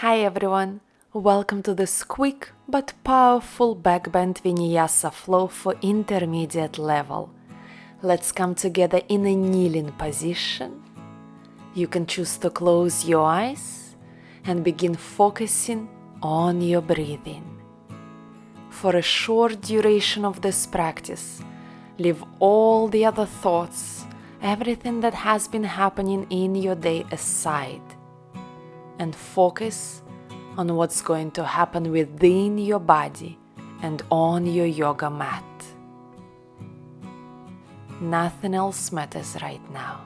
Hi everyone, welcome to this quick but powerful backbend Vinyasa flow for intermediate level. Let's come together in a kneeling position. You can choose to close your eyes and begin focusing on your breathing. For a short duration of this practice, leave all the other thoughts, everything that has been happening in your day aside, and focus on what's going to happen within your body and on your yoga mat. Nothing else matters right now.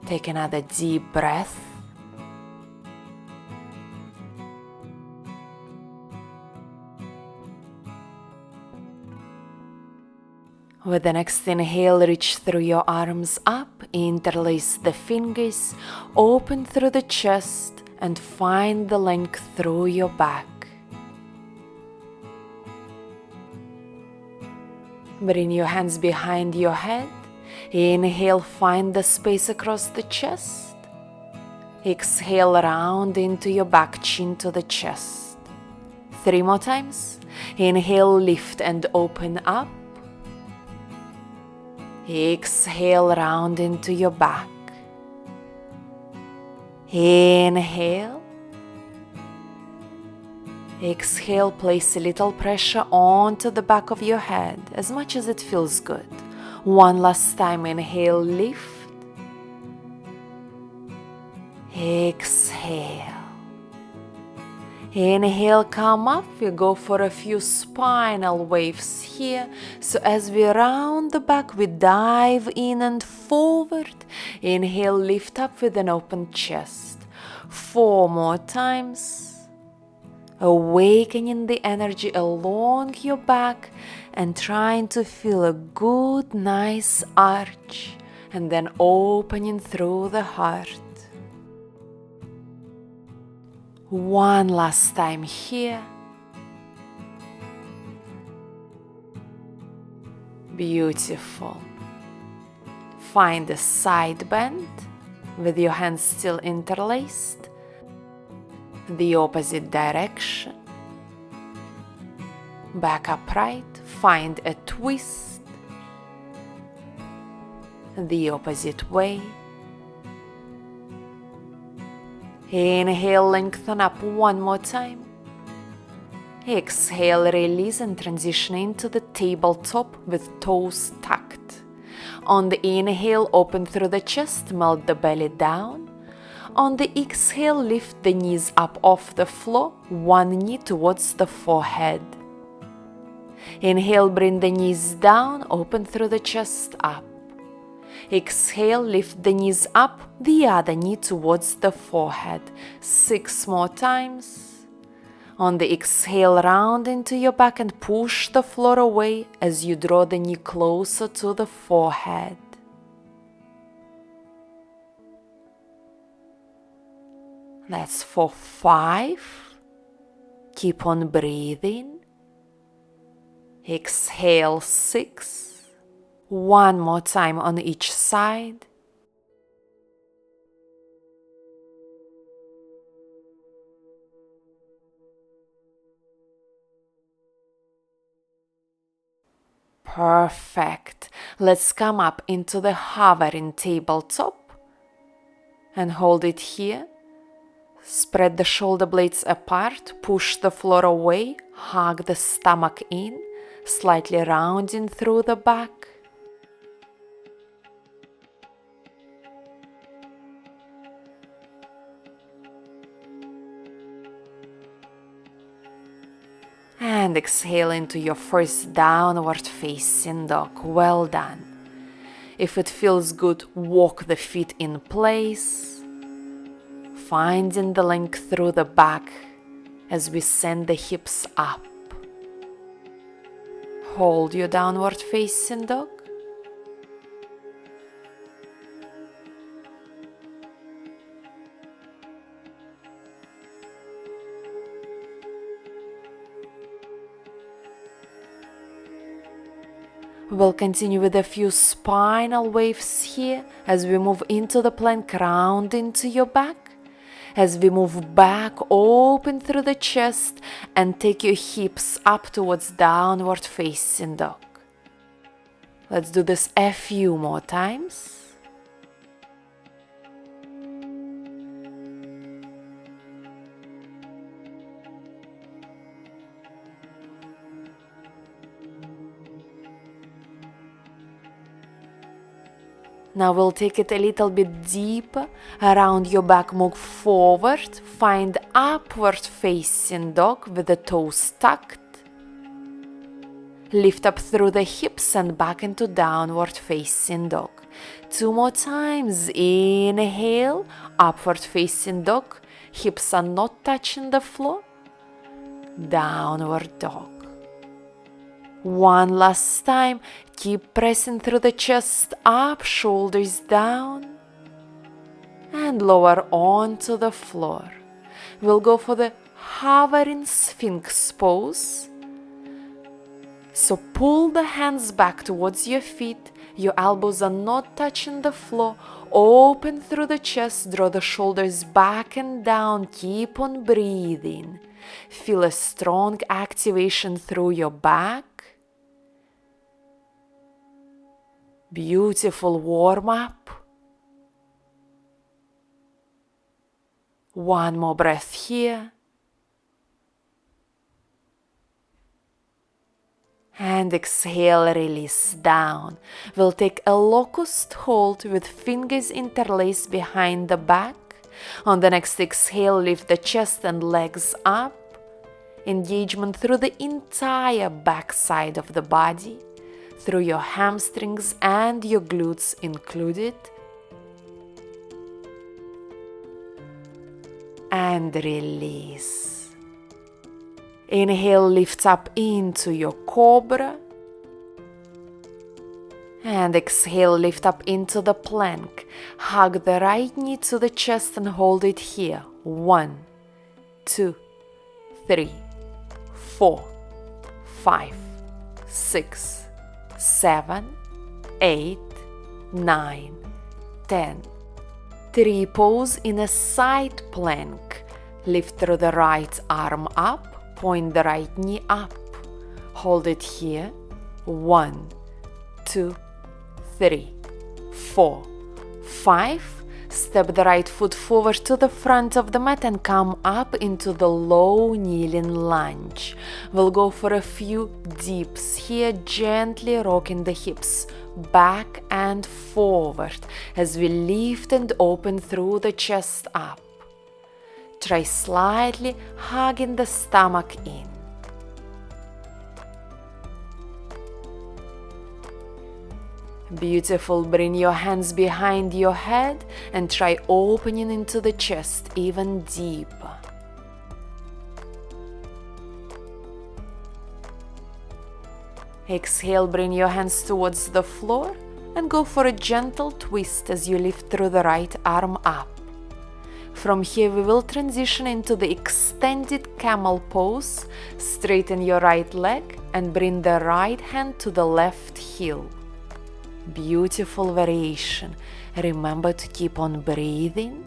Take another deep breath. With the next inhale, reach through your arms up, interlace the fingers, open through the chest, and find the length through your back. Bring your hands behind your head. Inhale, find the space across the chest. Exhale, round into your back, chin to the chest. 3 more times. Inhale, lift and open up. Exhale, round into your back. Inhale. Exhale, place a little pressure onto the back of your head, as much as it feels good. One last time, inhale, lift. Exhale. Inhale, come up. We go for a few spinal waves here. So as we round the back, we dive in and forward. Inhale, lift up with an open chest. 4 more times. Awakening the energy along your back and trying to feel a good, nice arch. And then opening through the heart. One last time here. Beautiful. Find a side bend with your hands still interlaced. The opposite direction. Back upright. Find a twist. The opposite way. Inhale, lengthen up one more time. Exhale, release and transition into the tabletop with toes tucked. On the inhale, open through the chest, melt the belly down. On the exhale, lift the knees up off the floor, one knee towards the forehead. Inhale, bring the knees down, open through the chest up. Exhale, lift the knees up, the other knee towards the forehead. 6 more times. On the exhale, round into your back and push the floor away as you draw the knee closer to the forehead. That's for 5. Keep on breathing. Exhale, 6. One more time on each side. Perfect. Let's come up into the hovering tabletop and hold it here. Spread the shoulder blades apart, push the floor away, hug the stomach in, slightly rounding through the back. And exhale into your first downward facing dog. Well done. If it feels good, walk the feet in place, finding the length through the back as we send the hips up. Hold your downward facing dog. We'll continue with a few spinal waves here as we move into the plank, round into your back. As we move back, open through the chest and take your hips up towards downward facing dog. Let's do this a few more times. Now we'll take it a little bit deeper, around your back, move forward, find upward facing dog with the toes tucked. Lift up through the hips and back into downward facing dog. 2 more times, inhale, upward facing dog, hips are not touching the floor, downward dog. One last time, keep pressing through the chest up, shoulders down, and lower onto the floor. We'll go for the hovering Sphinx pose. So pull the hands back towards your feet, your elbows are not touching the floor, open through the chest, draw the shoulders back and down, keep on breathing. Feel a strong activation through your back. Beautiful warm up. One more breath here. And exhale, release down. We'll take a locust hold with fingers interlaced behind the back. On the next exhale, lift the chest and legs up. Engagement through the entire back side of the body, through your hamstrings and your glutes included. And release. Inhale, lift up into your cobra. And exhale, lift up into the plank. Hug the right knee to the chest and hold it here. 1, 2, 3, 4, 5, 6, 7, 8, 9, 10. Pose in a side plank. Lift through the right arm up, point the right knee up. Hold it here. 1, 2, 3, 4, 5. Step the right foot forward to the front of the mat and come up into the low kneeling lunge. We'll go for a few dips here, gently rocking the hips back and forward as we lift and open through the chest up. Try slightly hugging the stomach in. Beautiful. Bring your hands behind your head and try opening into the chest even deeper. Exhale, bring your hands towards the floor and go for a gentle twist as you lift through the right arm up. From here we will transition into the extended camel pose. Straighten your right leg and bring the right hand to the left heel. Beautiful variation. Remember to keep on breathing.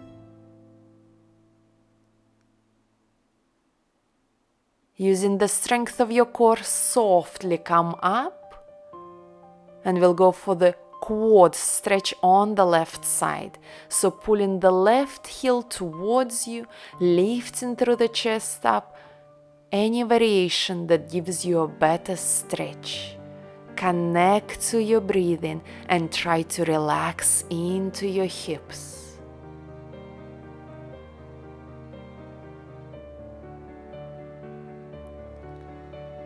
Using the strength of your core, softly come up, and we'll go for the quad stretch on the left side. So pulling the left heel towards you, lifting through the chest up, any variation that gives you a better stretch. Connect to your breathing and try to relax into your hips.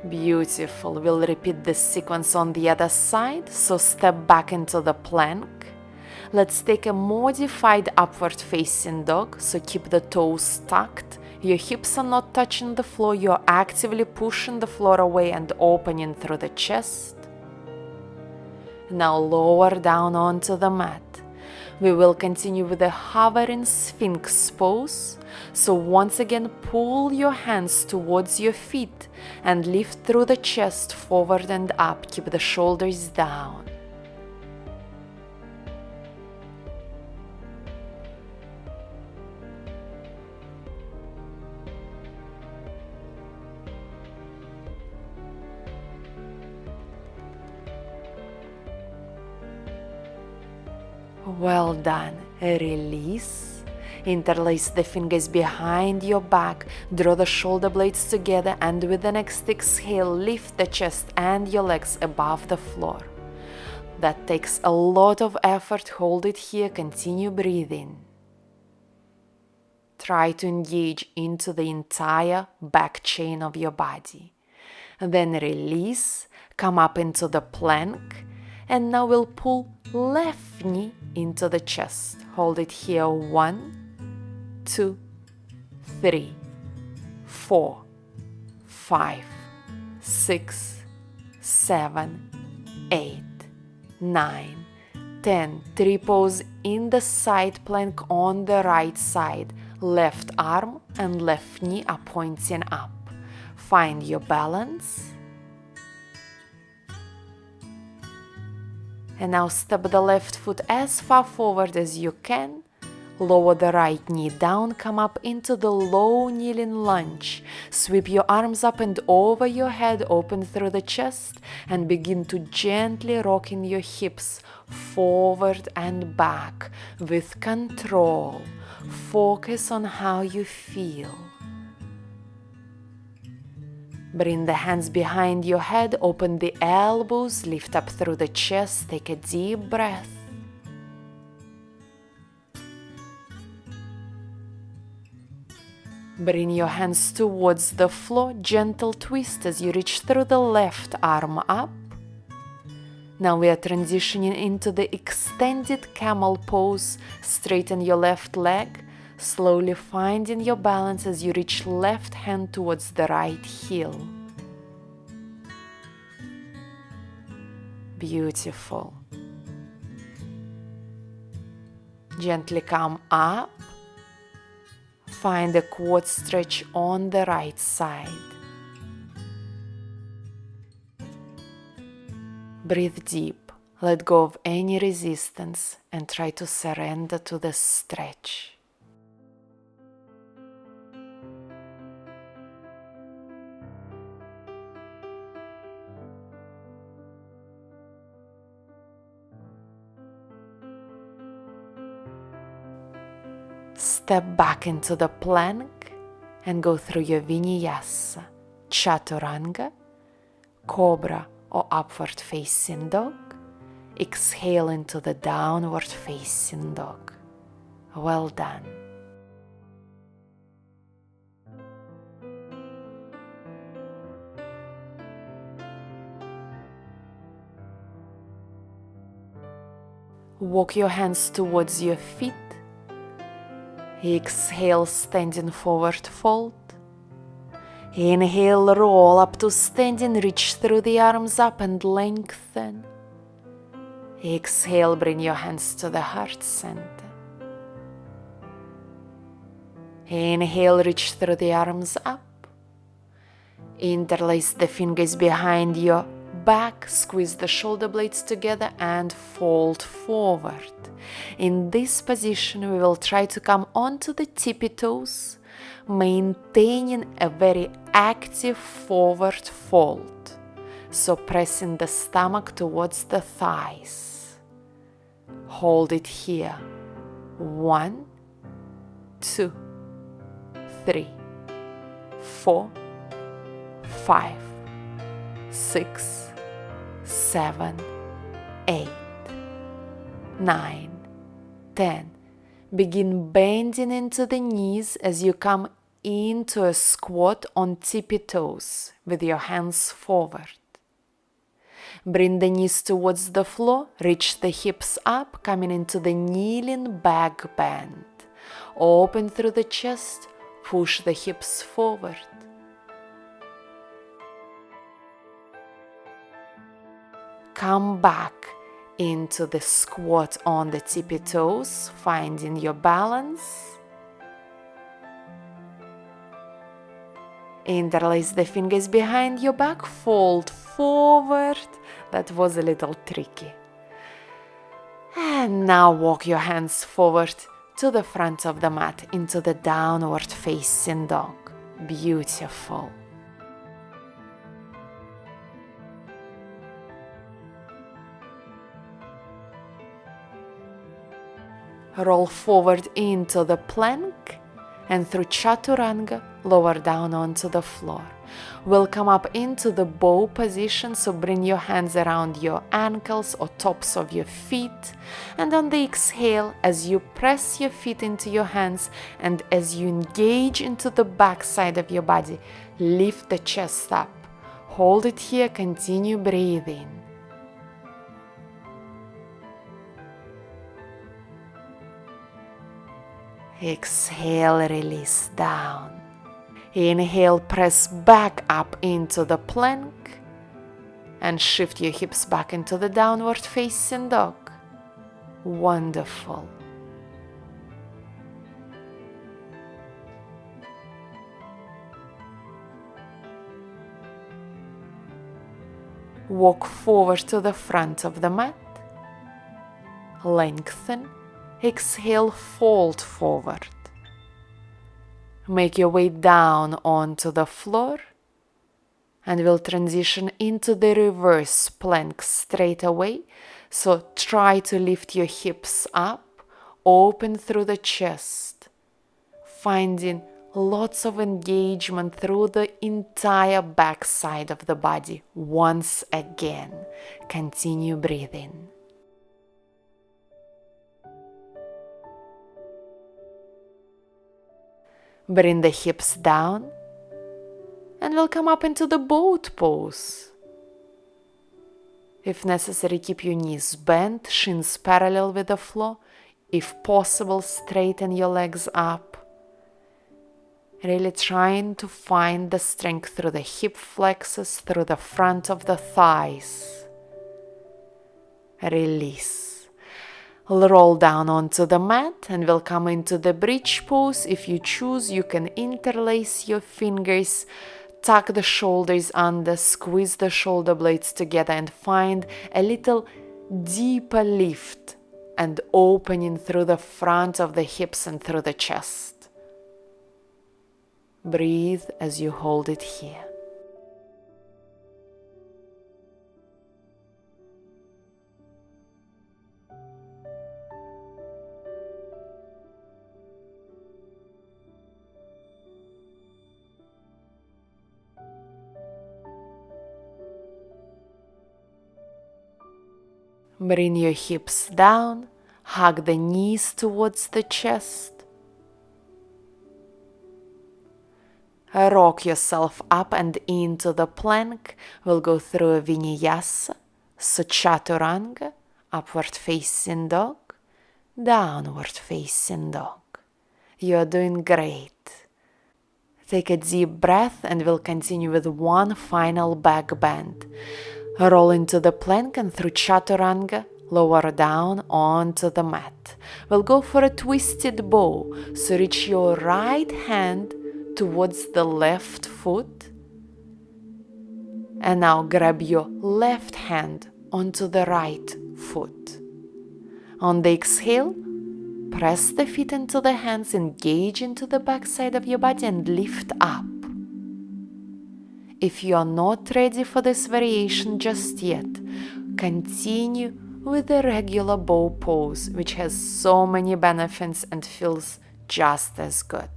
Beautiful. We'll repeat this sequence on the other side. So step back into the plank. Let's take a modified upward facing dog. So keep the toes tucked. Your hips are not touching the floor. You're actively pushing the floor away and opening through the chest. Now lower down onto the mat. We will continue with the hovering Sphinx pose. So once again, pull your hands towards your feet and lift through the chest forward and up. Keep the shoulders down. Well done. Release. Interlace the fingers behind your back. Draw the shoulder blades together, and with the next exhale, lift the chest and your legs above the floor. That takes a lot of effort. Hold it here. Continue breathing. Try to engage into the entire back chain of your body. Then release. Come up into the plank. And now we'll pull left knee into the chest. Hold it here. 1, 2, 3, 4, 5, 6, 7, 8, 9, 10. Triples in the side plank on the right side. Left arm and left knee are pointing up. Find your balance. And now step the left foot as far forward as you can. Lower the right knee down, come up into the low kneeling lunge. Sweep your arms up and over your head, open through the chest, and begin to gently rocking your hips forward and back with control. Focus on how you feel. Bring the hands behind your head, open the elbows, lift up through the chest, take a deep breath. Bring your hands towards the floor, gentle twist as you reach through the left arm up. Now we are transitioning into the extended camel pose. Straighten your left leg, slowly finding your balance as you reach left hand towards the right heel. Beautiful. Gently come up. Find a quad stretch on the right side. Breathe deep. Let go of any resistance and try to surrender to the stretch. Step back into the plank and go through your Vinyasa, Chaturanga, Cobra or upward facing dog. Exhale into the downward facing dog. Well done. Walk your hands towards your feet. Exhale, standing forward fold. Inhale, roll up to standing, reach through the arms up and lengthen. Exhale, bring your hands to the heart center. Inhale, reach through the arms up. Interlace the fingers behind your back, squeeze the shoulder blades together and fold forward. In this position, we will try to come onto the tippy toes, maintaining a very active forward fold. So pressing the stomach towards the thighs. Hold it here. 1, 2, 3, 4, 5, 6, 7, 8, 9, 10. Begin bending into the knees as you come into a squat on tippy toes with your hands forward. Bring the knees towards the floor, reach the hips up, coming into the kneeling back bend. Open through the chest, push the hips forward. Come back, into the squat on the tippy toes, finding your balance. Interlace the fingers behind your back, fold forward. That was a little tricky. And now walk your hands forward to the front of the mat into the downward facing dog. Beautiful. Roll forward into the plank and through chaturanga, lower down onto the floor. We'll come up into the bow position, so bring your hands around your ankles or tops of your feet. And on the exhale, as you press your feet into your hands and as you engage into the back side of your body, lift the chest up. Hold it here, continue breathing. Exhale, release down. Inhale, press back up into the plank and shift your hips back into the downward facing dog. Wonderful. Walk forward to the front of the mat. Lengthen. Exhale, fold forward. Make your way down onto the floor and we'll transition into the reverse plank straight away. So try to lift your hips up, open through the chest, finding lots of engagement through the entire back side of the body. Once again, continue breathing. Bring the hips down and we'll come up into the boat pose. If necessary, keep your knees bent, shins parallel with the floor. If possible, straighten your legs up. Really trying to find the strength through the hip flexors, through the front of the thighs. Release. Roll down onto the mat and we'll come into the bridge pose. If you choose, you can interlace your fingers, tuck the shoulders under, squeeze the shoulder blades together and find a little deeper lift and opening through the front of the hips and through the chest. Breathe as you hold it here. Bring your hips down, hug the knees towards the chest. Rock yourself up and into the plank. We'll go through a Vinyasa, so chaturanga, upward facing dog, downward facing dog. You're doing great. Take a deep breath and we'll continue with one final back bend. Roll into the plank and through chaturanga, lower down onto the mat. We'll go for a twisted bow. So reach your right hand towards the left foot. And now grab your left hand onto the right foot. On the exhale, press the feet into the hands, engage into the back side of your body and lift up. If you are not ready for this variation just yet, continue with the regular bow pose, which has so many benefits and feels just as good.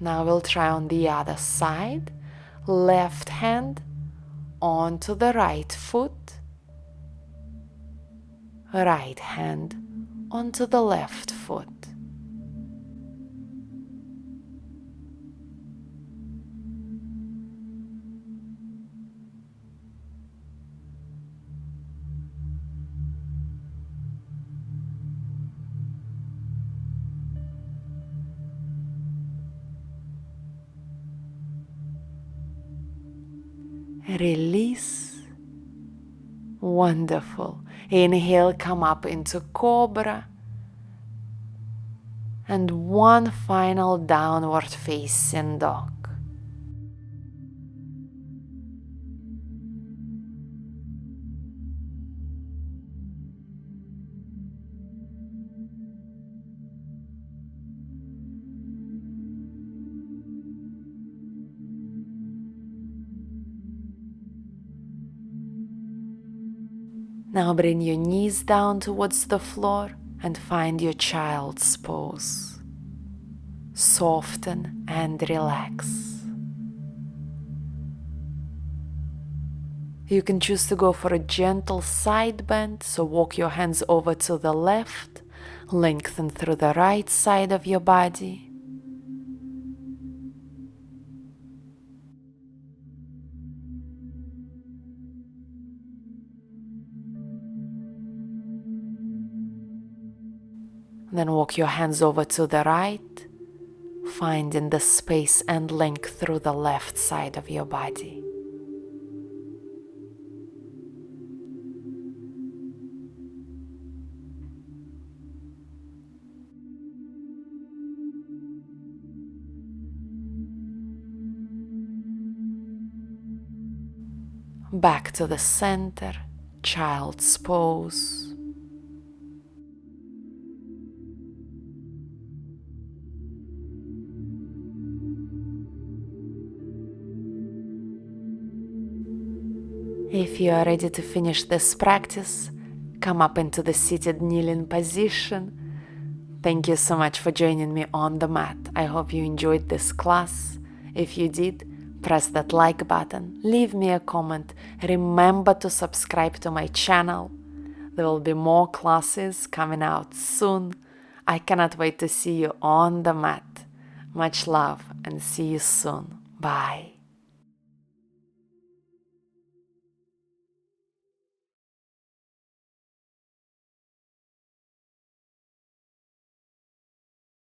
Now we'll try on the other side. Left hand onto the right foot. Right hand onto the left foot. Release. Wonderful. Inhale, come up into cobra. And one final downward facing dog. Now bring your knees down towards the floor and find your child's pose. Soften and relax. You can choose to go for a gentle side bend, so walk your hands over to the left, lengthen through the right side of your body. Then walk your hands over to the right, finding the space and length through the left side of your body. Back to the center, child's pose. If you are ready to finish this practice, come up into the seated kneeling position. Thank you so much for joining me on the mat. I hope you enjoyed this class. If you did, press that like button, leave me a comment. Remember to subscribe to my channel. There will be more classes coming out soon. I cannot wait to see you on the mat. Much love and see you soon. Bye.